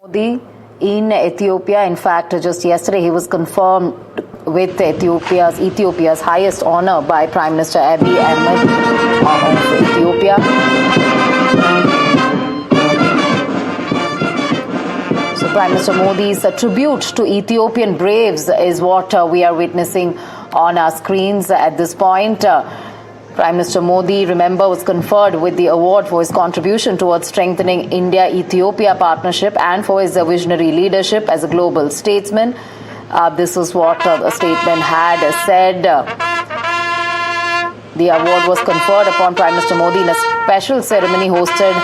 Modi in Ethiopia. In fact, just yesterday he was confirmed with Ethiopia's highest honor by Prime Minister Abiy Ahmed of Ethiopia. So Prime Minister Modi's tribute to Ethiopian braves is what we are witnessing on our screens at this point. Prime Minister Modi, remember, was conferred with the award for his contribution towards strengthening India-Ethiopia partnership and for his visionary leadership as a global statesman. This is what the statement had said. The award was conferred upon Prime Minister Modi in a special ceremony hosted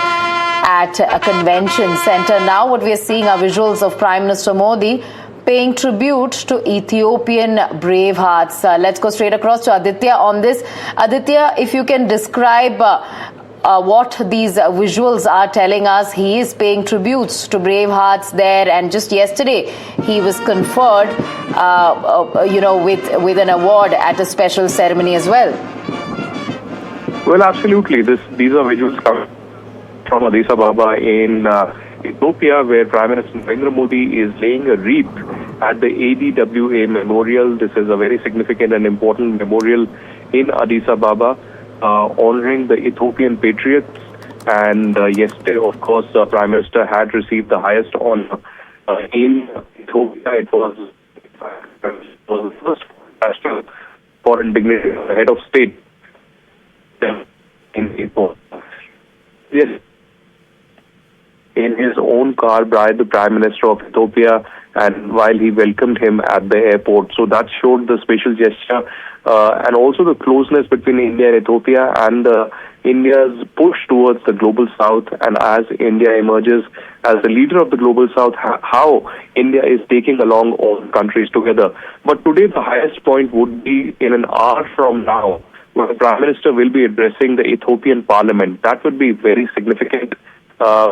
at a convention center. Now what we are seeing are visuals of Prime Minister Modi paying tribute to Ethiopian Bravehearts. Let's go straight across to Aditya on this. Aditya, if you can describe what these visuals are telling us. He is paying tributes to Bravehearts there, and just yesterday he was conferred, with an award at a special ceremony as well. Well, absolutely. These are visuals coming from Addis Ababa in Ethiopia, where Prime Minister Narendra Modi is laying a wreath at the ADWA Memorial. This is a very significant and important memorial in Addis Ababa, honoring the Ethiopian patriots. And yesterday, of course, the Prime Minister had received the highest honor in Ethiopia. It was the first national foreign dignitary, head of state in Ethiopia. Yes. In his own car by the Prime Minister of Ethiopia, and while he welcomed him at the airport. So that showed the special gesture and also the closeness between India and Ethiopia, and India's push towards the global south. And as India emerges as the leader of the global south, how India is taking along all the countries together. But today the highest point would be in an hour from now, where the Prime Minister will be addressing the Ethiopian Parliament. That would be very significant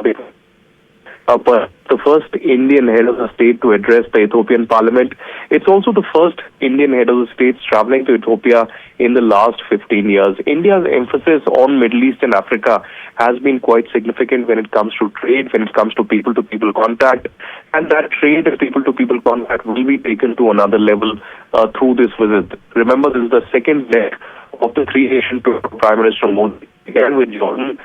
because the first Indian head of the state to address the Ethiopian Parliament. It's also the first Indian head of the state traveling to Ethiopia in the last 15 years. India's emphasis on Middle East and Africa has been quite significant when it comes to trade, when it comes to people-to-people contact. And that trade and people-to-people contact will be taken to another level through this visit. Remember, this is the second leg of the three-nation tour of Prime Minister Modi, began with Jordan,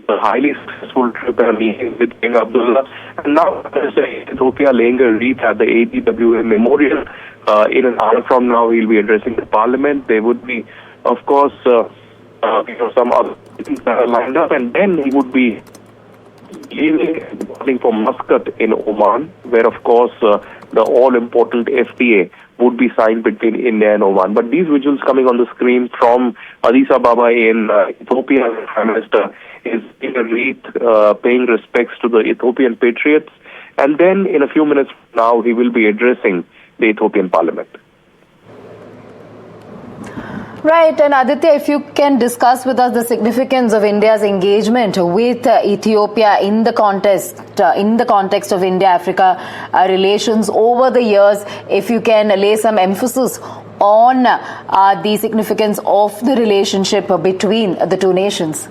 the highly successful trip and meeting with King Abdullah, and now Ethiopia laying a wreath at the ADWA Memorial. In an hour from now, he'll be addressing the Parliament. There would be, of course, some other things that are lined up, and then he would be leaving and departing for Muscat in Oman, where, of course, the all-important FTA would be signed between India and Oman. But these visuals coming on the screen from Addis Ababa in Ethiopia, the Prime Minister is in a wreath, paying respects to the Ethiopian patriots. And then in a few minutes now, he will be addressing the Ethiopian Parliament. Right, and Aditya, if you can discuss with us the significance of India's engagement with Ethiopia in the context of India-Africa relations over the years, if you can lay some emphasis on the significance of the relationship between the two nations.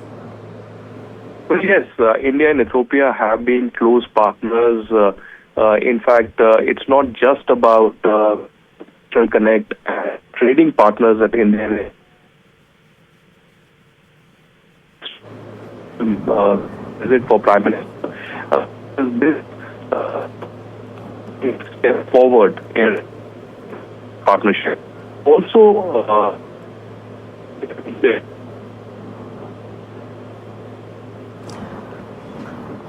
Well, yes, India and Ethiopia have been close partners. In fact, it's not just about connect trading partners that India visit for Prime Minister. This step forward in partnership. Also,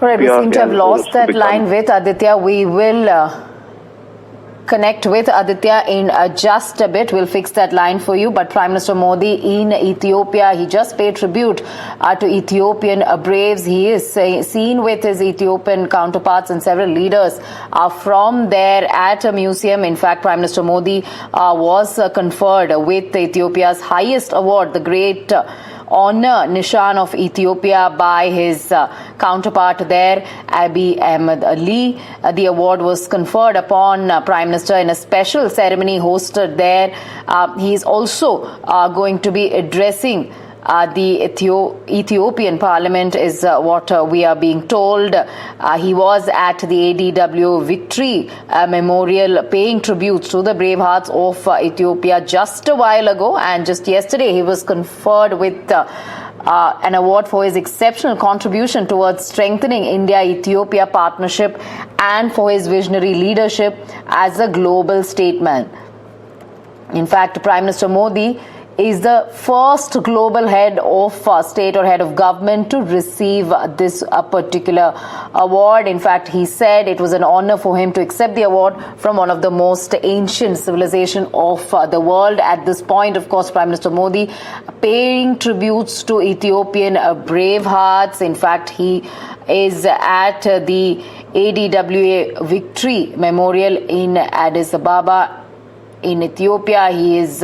right, we seem to have lost that line with Aditya. We will connect with Aditya in just a bit. We'll fix that line for you. But Prime Minister Modi in Ethiopia, he just paid tribute to Ethiopian braves. He is seen with his Ethiopian counterparts, and several leaders are from there at a museum. In fact, Prime Minister Modi was conferred with Ethiopia's highest award, the Great Honor Nishan of Ethiopia, by his counterpart there, Abiy Ahmed. The award was conferred upon Prime Minister in a special ceremony hosted there. He is also going to be addressing the Ethiopian Parliament is what we are being told. He was at the ADW Victory Memorial paying tributes to the Bravehearts of Ethiopia just a while ago, and just yesterday he was conferred with an award for his exceptional contribution towards strengthening India-Ethiopia partnership and for his visionary leadership as a global statesman. In fact, Prime Minister Modi is the first global head of state or head of government to receive this particular award. In fact, he said it was an honor for him to accept the award from one of the most ancient civilizations of the world. At this point, of course, Prime Minister Modi paying tributes to Ethiopian Bravehearts. In fact, he is at the ADWA Victory Memorial in Addis Ababa in Ethiopia. He is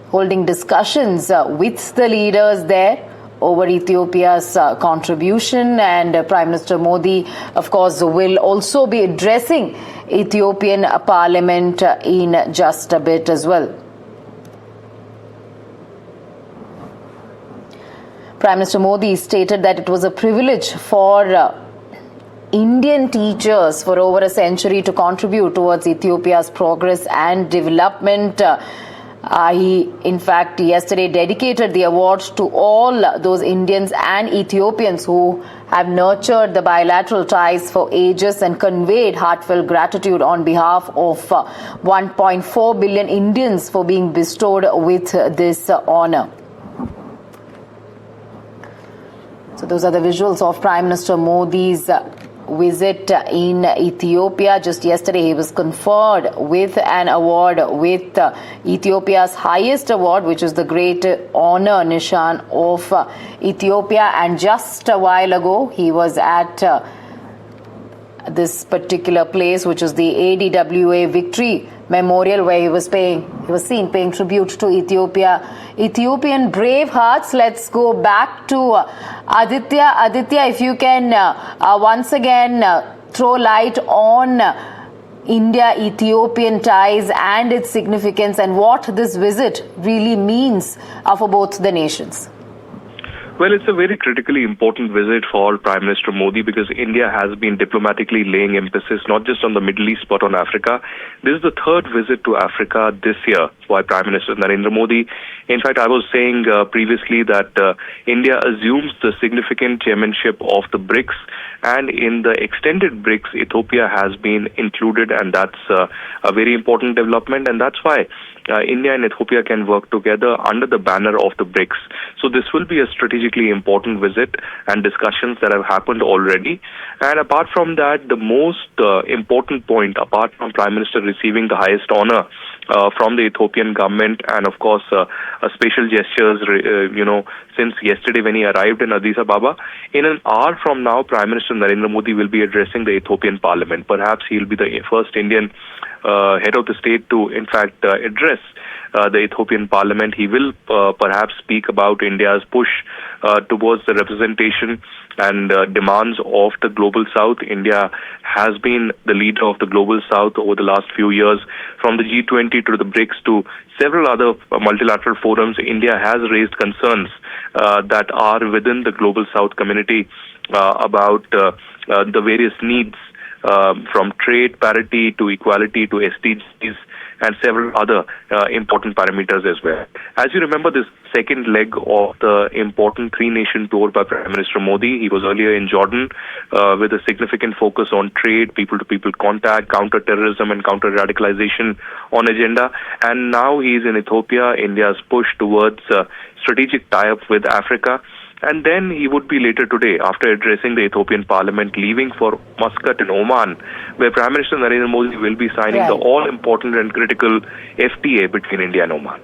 holding discussions with the leaders there over Ethiopia's contribution, and Prime Minister Modi, of course, will also be addressing Ethiopian Parliament in just a bit as well. Prime Minister Modi stated that it was a privilege for Indian teachers for over a century to contribute towards Ethiopia's progress and development. He, in fact, yesterday dedicated the awards to all those Indians and Ethiopians who have nurtured the bilateral ties for ages and conveyed heartfelt gratitude on behalf of 1.4 billion Indians for being bestowed with this honor. So those are the visuals of Prime Minister Modi's visit in Ethiopia. Just yesterday, he was conferred with an award, with Ethiopia's highest award, which is the Great Honor Nishan of Ethiopia. And just a while ago, he was at this particular place, which is the ADWA Victory Memorial, where he was seen paying tribute to Ethiopian Bravehearts. Let's go back to Aditya. Aditya, if you can once again throw light on India-Ethiopian ties and its significance and what this visit really means for both the nations. Well, it's a very critically important visit for Prime Minister Modi because India has been diplomatically laying emphasis not just on the Middle East but on Africa. This is the third visit to Africa this year by Prime Minister Narendra Modi. In fact, I was saying previously that India assumes the significant chairmanship of the BRICS, and in the extended BRICS, Ethiopia has been included, and that's a very important development, and that's why India and Ethiopia can work together under the banner of the BRICS. So this will be a strategically important visit and discussions that have happened already. And apart from that, the most important point, apart from Prime Minister receiving the highest honor from the Ethiopian government, and of course special gestures, since yesterday when he arrived in Addis Ababa, in an hour from now, Prime Minister Narendra Modi will be addressing the Ethiopian Parliament. Perhaps he will be the first Indian head of the state to, in fact, address the Ethiopian Parliament. He will perhaps speak about India's push towards the representation and demands of the Global South. India has been the leader of the Global South over the last few years. From the G20 to the BRICS to several other multilateral forums, India has raised concerns that are within the Global South community about the various needs, from trade parity to equality to SDGs and several other important parameters as well. As you remember, this second leg of the important three-nation tour by Prime Minister Modi, he was earlier in Jordan with a significant focus on trade, people-to-people contact, counter-terrorism and counter-radicalization on agenda. And now he is in Ethiopia, India's push towards strategic tie-up with Africa. And then he would be later today, after addressing the Ethiopian Parliament, leaving for Muscat in Oman, where Prime Minister Narendra Modi will be signing the all-important and critical FTA between India and Oman.